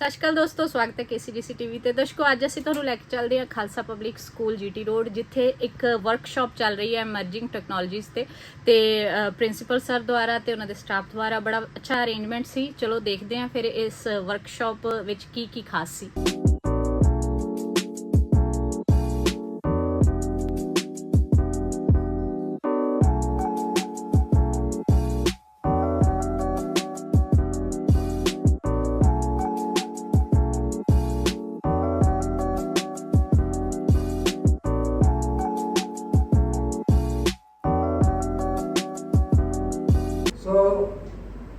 ਸਤਿ ਸ਼੍ਰੀ ਅਕਾਲ ਦੋਸਤੋ, ਸਵਾਗਤ ਹੈ KCDC TV ਤੇ। ਦਰਸ਼ਕੋ, ਅੱਜ ਅਸੀਂ ਤੁਹਾਨੂੰ ਲੈ ਕੇ ਚੱਲਦੇ ਹਾਂ Khalsa public school GT road, ਜਿੱਥੇ ਇੱਕ ਵਰਕਸ਼ਾਪ ਚੱਲ ਰਹੀ ਹੈ ਐਮਰਜਿੰਗ ਟੈਕਨੋਲੋਜੀਜ਼ ਤੇ ਪ੍ਰਿੰਸੀਪਲ ਸਰ ਦੁਆਰਾ ਤੇ ਉਹਨਾਂ ਦੇ ਸਟਾਫ ਦੁਆਰਾ ਬੜਾ ਅੱਛਾ ਅਰੇਂਜਮੈਂਟ ਸੀ। ਚਲੋ ਦੇਖਦੇ ਹਾਂ ਫਿਰ ਇਸ ਵਰਕਸ਼ਾਪ ਵਿੱਚ ਕੀ ਖਾਸ ਸੀ। So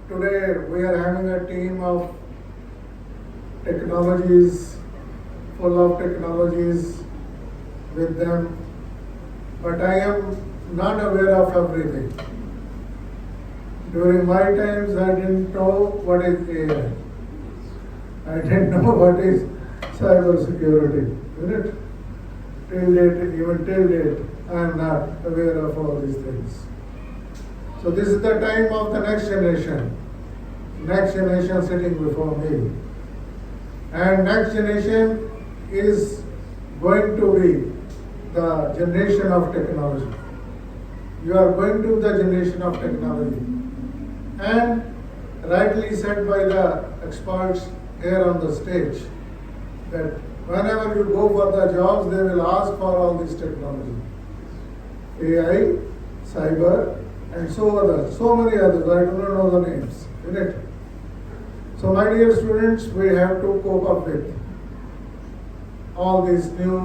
today we are having a team of technologies, full of technologies with them, but I am not aware of everything. During my times I didn't know what is AI. I didn't know what is cyber security. Isn't it? Even till date, I am not aware of all these things. So this is the time of the next generation sitting before me. And next generation is going to be the generation of technology. You are going to be the generation of technology. And rightly said by the experts here on the stage, that whenever you go for the jobs, they will ask for all this technology. AI, cyber, and so many others. I do not know the names, isn't it? So my dear students, we have to cope up with all these new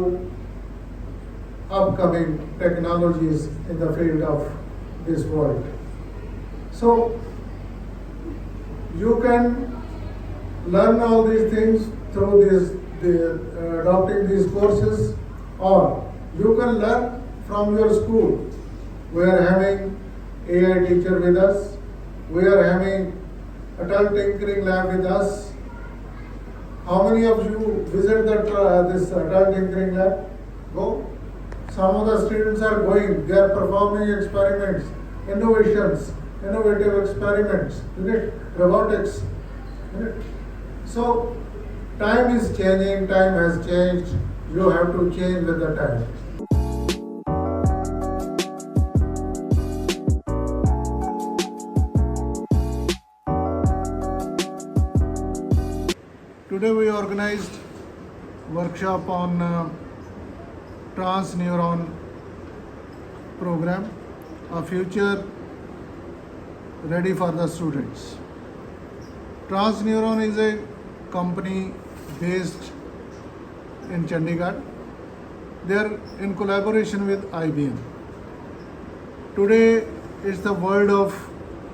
upcoming technologies in the field of this world. So you can learn all these things through adopting these courses, or you can learn from your school. We are having AI teacher with us. We are having adult tinkering lab with us. How many of you visit this adult tinkering lab? Go. Some of the students are going. They are performing experiments, innovative experiments. Isn't it? Robotics. Isn't it? So time is changing. Time has changed. You have to change with the time. Today we organized workshop on Neuron program, a future ready for the students. Neuron is a company based in Chandigarh. They are in collaboration with IBM. Today is the world of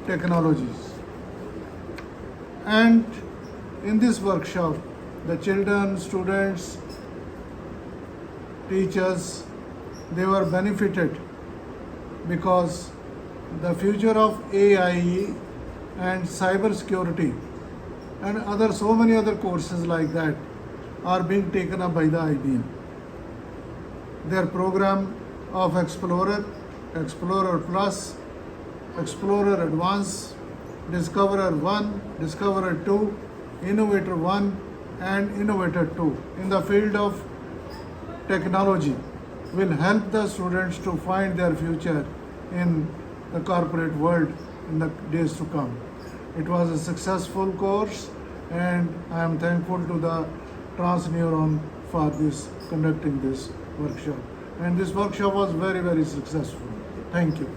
technologies, and in this workshop, the children, students, teachers, they were benefited because the future of AI and cyber security and so many other courses like that are being taken up by the IBM. Their program of Explorer, Explorer Plus, Explorer Advanced, Discoverer 1, Discoverer 2, Innovator 1 and Innovator 2 in the field of technology will help the students to find their future in the corporate world in the days to come. It was a successful course, and I am thankful to the Neuron for conducting this workshop. And this workshop was very, very successful. Thank you.